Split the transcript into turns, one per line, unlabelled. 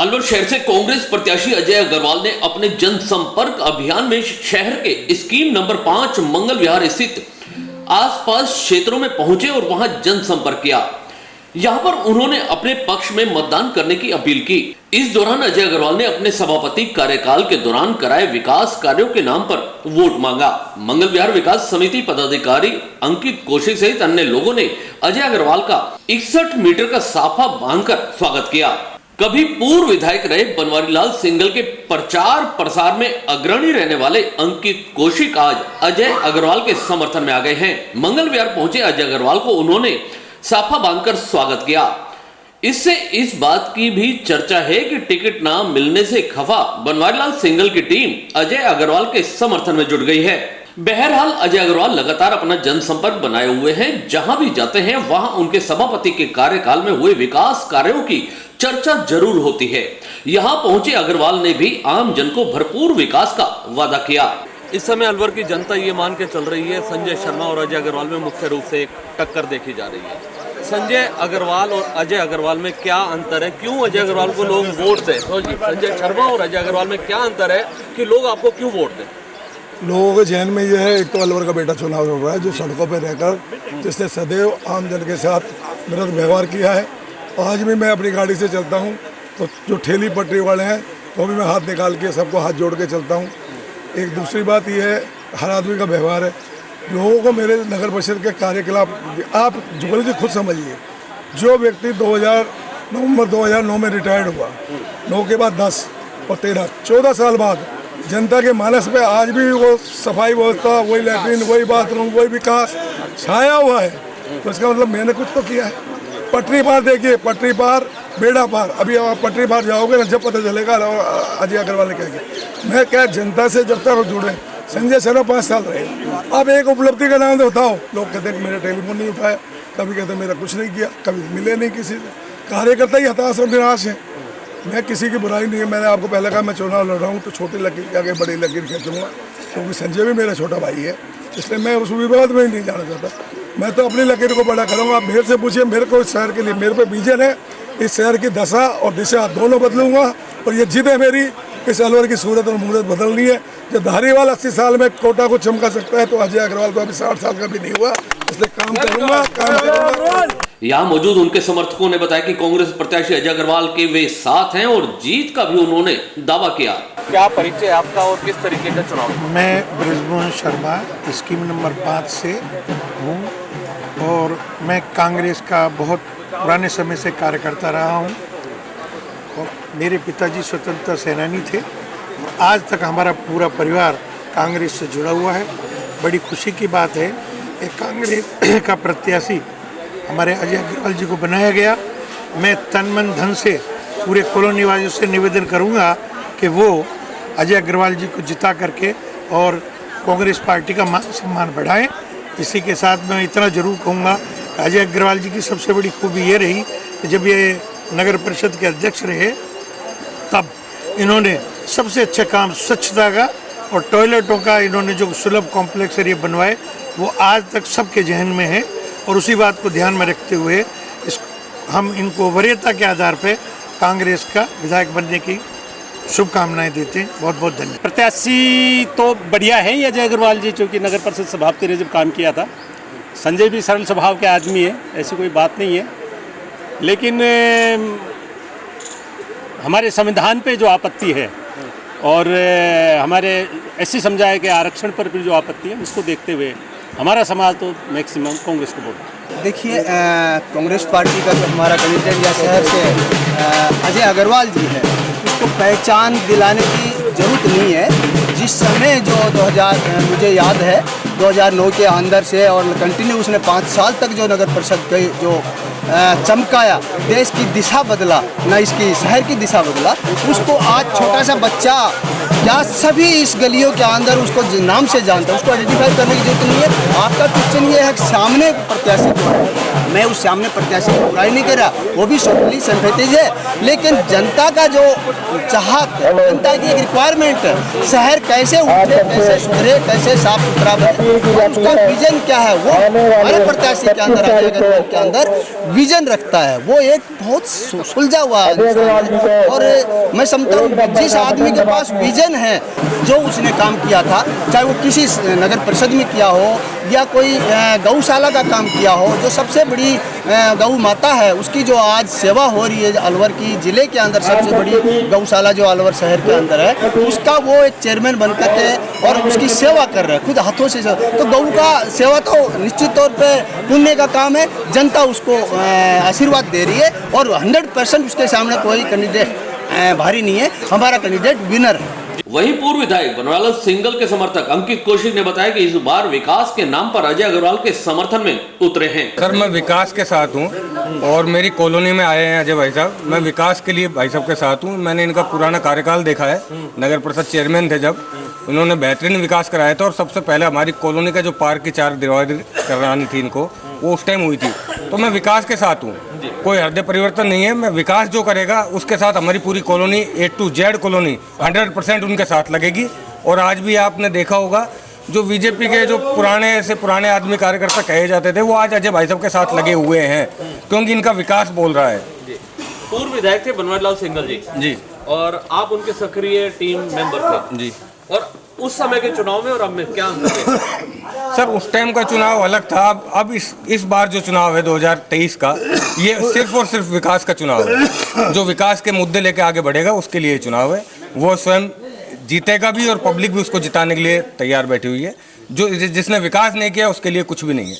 अलवर शहर से कांग्रेस प्रत्याशी अजय अग्रवाल ने अपने जनसंपर्क अभियान में शहर के स्कीम नंबर 5 मंगल विहार स्थित आसपास क्षेत्रों में पहुंचे और वहां जनसंपर्क किया। यहां पर उन्होंने अपने पक्ष में मतदान करने की अपील की। इस दौरान अजय अग्रवाल ने अपने सभापति कार्यकाल के दौरान कराए विकास कार्यों के नाम पर वोट मांगा। मंगल विहार विकास समिति पदाधिकारी अंकित कौशिक सहित अन्य लोगों ने अजय अग्रवाल का 61 मीटर का साफा बांधकर स्वागत किया। कभी पूर्व विधायक रहे बनवारी लाल सिंघल के प्रचार प्रसार में अग्रणी रहने वाले अंकित कौशिक आज अजय अग्रवाल के समर्थन में आ गए हैं। मंगल विहार पहुंचे अजय अग्रवाल को उन्होंने साफा बांधकर स्वागत किया। इससे इस बात की भी चर्चा है कि टिकट ना मिलने से खफा बनवारी लाल सिंघल की टीम अजय अग्रवाल के समर्थन में जुट गई है। बहरहाल अजय अग्रवाल लगातार अपना जनसंपर्क बनाए हुए हैं। जहां भी जाते हैं वहां उनके सभापति के कार्यकाल में हुए विकास कार्यों की चर्चा जरूर होती है। यहां पहुंचे अग्रवाल ने भी आम जन को भरपूर विकास का वादा किया। इस समय अलवर की जनता ये मान के चल रही है संजय शर्मा और अजय अग्रवाल में मुख्य रूप से एक टक्कर देखी जा रही है। संजय अग्रवाल और अजय अग्रवाल में क्या अंतर है? क्यों अजय अग्रवाल को लोग वोट दें? संजय शर्मा और अजय अग्रवाल में क्या अंतर है कि लोग आपको क्यों वोट दें?
लोगों के जहन में यह है, एक तो अलवर का बेटा चुनाव हो रहा है जो सड़कों पर रहकर जिसने सदैव आम जन के साथ मेरा व्यवहार किया है। आज भी मैं अपनी गाड़ी से चलता हूँ तो जो ठेली पटरी वाले हैं वो भी मैं हाथ निकाल के सबको हाथ जोड़ के चलता हूँ। एक दूसरी बात यह है, हर आदमी का व्यवहार है। लोगों को मेरे नगर परिषद के कार्यकलाप आप जुगल जी खुद समझिए, जो व्यक्ति नवंबर 2009 में रिटायर्ड हुआ, 9 के बाद 10 और 13 14 साल बाद जनता के मानस पे आज भी वो सफाई व्यवस्था, वही लैट्रिन, वही बाथरूम, वही विकास छाया हुआ है। तो इसका मतलब मैंने कुछ तो किया है। पटरी पार देखिए, पटरी पार, बेड़ा पार। अभी आप पटरी पार जाओगे ना, जब पता चलेगा अजय अग्रवाल ने क्या किया। मैं क्या जनता से जब तक जुड़े, संजय शर्मा 5 साल रहे। अब एक उपलब्धि का नाम बताओ, लोग कहते हैं मेरा टेलीफोन नहीं उठाया, कभी कहते मेरा कुछ नहीं किया, कभी मिले नहीं किसी से। कार्यकर्ता ही हताश और निराश है। मैं किसी की बुराई नहीं है। मैंने आपको पहले कहा मैं चुनाव लड़ रहा हूँ तो छोटी लकीर के आगे बड़ी लकीर खींचूंगा, क्योंकि संजय भी मेरा छोटा भाई है, इसलिए मैं उस विवाद में नहीं जाना चाहता। मैं तो अपनी लकीर को बड़ा करूँगा। आप मेरे से पूछिए, मेरे को इस शहर के लिए, मेरे पे विजन है, इस शहर की दशा और दिशा दोनों बदलूंगा। और ये जिद है मेरी, इस अलवर की सूरत और मूरत बदलनी है। जो धारीवाल 80 साल में कोटा को चमका सकता है तो अजय अग्रवाल को अभी 60 साल का भी नहीं हुआ, इसलिए काम करूंगा।
यहाँ मौजूद उनके समर्थकों ने बताया कि कांग्रेस प्रत्याशी अजय अग्रवाल के वे साथ हैं और जीत का भी उन्होंने दावा किया। क्या परिचय आपका और किस तरीके का चुनाव?
मैं ब्रजमोहन शर्मा स्कीम नंबर 5 से हूँ और मैं कांग्रेस का बहुत पुराने समय से कार्यकर्ता रहा हूँ और मेरे पिताजी स्वतंत्रता सेनानी थे। आज तक हमारा पूरा परिवार कांग्रेस से जुड़ा हुआ है। बड़ी खुशी की बात है कि कांग्रेस का प्रत्याशी हमारे अजय अग्रवाल जी को बनाया गया। मैं तन मन धन से पूरे कॉलोनी वासियों से निवेदन करूंगा कि वो अजय अग्रवाल जी को जिता करके और कांग्रेस पार्टी का मान सम्मान बढ़ाएं। इसी के साथ मैं इतना जरूर कहूँगा, अजय अग्रवाल जी की सबसे बड़ी खूबी ये रही कि जब ये नगर परिषद के अध्यक्ष रहे तब इन्होंने सबसे अच्छा काम स्वच्छता का और टॉयलेटों का इन्होंने जो सुलभ कॉम्प्लेक्स एरिया बनवाए वो आज तक सबके जहन में है। और उसी बात को ध्यान में रखते हुए हम इनको वरीयता के आधार पर कांग्रेस का विधायक बनने की शुभकामनाएं देते हैं। बहुत बहुत धन्यवाद।
प्रत्याशी तो बढ़िया है ये अजय अग्रवाल जी, चूँकि नगर परिषद सभापति ने जब काम किया था। संजय भी सरल स्वभाव के आदमी है, ऐसी कोई बात नहीं है। लेकिन हमारे संविधान पे जो आपत्ति है और हमारे एससी समुदाय के आरक्षण पर भी जो आपत्ति है, उसको देखते हुए हमारा समाज तो मैक्सिमम कांग्रेस को वोट।
देखिए, कांग्रेस पार्टी का जो हमारा कैंडिडेट या शहर से अजय अग्रवाल जी है, उसको पहचान दिलाने की ज़रूरत नहीं है। जिस समय जो 2000 मुझे याद है 2009 के अंदर से और कंटिन्यू उसने 5 साल तक जो नगर परिषद के जो चमकाया, देश की दिशा बदला, न इसकी शहर की दिशा बदला। उसको आज छोटा सा बच्चा क्या सभी इस गलियों के अंदर उसको नाम से जानता है? उसको आइडेंटिफाई करने की जरूरत नहीं है। आपका क्वेश्चन ये है कि सामने प्रत्याशी कौन है? मैं उस सामने प्रत्याशी की बुराई नहीं कर रहा, वो भी सोशली सिंपैथीज है, लेकिन जनता का जो चाहत है, जनता की एक रिक्वायरमेंट है, शहर कैसे उठे, कैसे सुधरे, कैसे साफ सुथरा बने, उसका विजन क्या है, वो हमारे प्रत्याशी के अंदर अजय अग्रवाल के अंदर विजन रखता है। वो एक बहुत सुलझा हुआ इंसान है और मैं समझता हूँ जिस आदमी के पास विजन है, जो उसने काम किया था, चाहे वो किसी नगर परिषद में किया हो या कोई गौशाला का काम किया हो, जो सबसे बड़ी गौ माता है उसकी जो आज सेवा हो रही है अलवर की जिले के अंदर, सबसे बड़ी गौशाला जो अलवर शहर के अंदर है, उसका वो एक चेयरमैन बन करके और उसकी सेवा कर रहे हैं खुद हाथों से। तो गौ का सेवा तो निश्चित तौर पे पुण्य का काम है, जनता उसको आशीर्वाद दे रही है और 100% उसके सामने कोई कैंडिडेट भारी नहीं है। हमारा कैंडिडेट विनर है।
वहीं पूर्व विधायक बनवारीलाल सिंगल के समर्थक अंकित कौशिक ने बताया कि इस बार विकास के नाम पर अजय अग्रवाल के समर्थन में उतरे हैं।
सर, मैं विकास के साथ हूं और मेरी कॉलोनी में आए हैं अजय भाई साहब। मैं विकास के लिए भाई साहब के साथ हूं। मैंने इनका पुराना कार्यकाल देखा है, नगर परिषद चेयरमैन थे जब, उन्होंने बेहतरीन विकास कराया था और सबसे पहले हमारी कॉलोनी का जो पार्क की 4 दीवारी करानी थी इनको, वो उस टाइम हुई थी। तो मैं विकास के साथ हूँ, कोई हृदय परिवर्तन नहीं है। मैं विकास जो करेगा उसके साथ हमारी पूरी colony A to Z colony 100% उनके साथ लगेगी। और आज भी आपने देखा होगा जो बीजेपी के जो पुराने आदमी कार्यकर्ता कहे जाते थे, वो आज अजय भाई साहब के साथ लगे हुए हैं क्योंकि इनका विकास बोल रहा है।
पूर्व विधायक थे बनवारीलाल सिंगल जी, और आप उनके सक्रिय टीम मेंबर थे जी। और उस समय के चुनाव में और अब में क्या अंतर है?
सर, उस टाइम का चुनाव अलग था। अब इस बार जो चुनाव है 2023 का, ये सिर्फ और सिर्फ विकास का चुनाव है। जो विकास के मुद्दे लेके आगे बढ़ेगा उसके लिए चुनाव है। वो स्वयं जीतेगा भी और पब्लिक भी उसको जिताने के लिए तैयार बैठी हुई है। जो जिसने विकास नहीं किया उसके लिए कुछ भी नहीं है।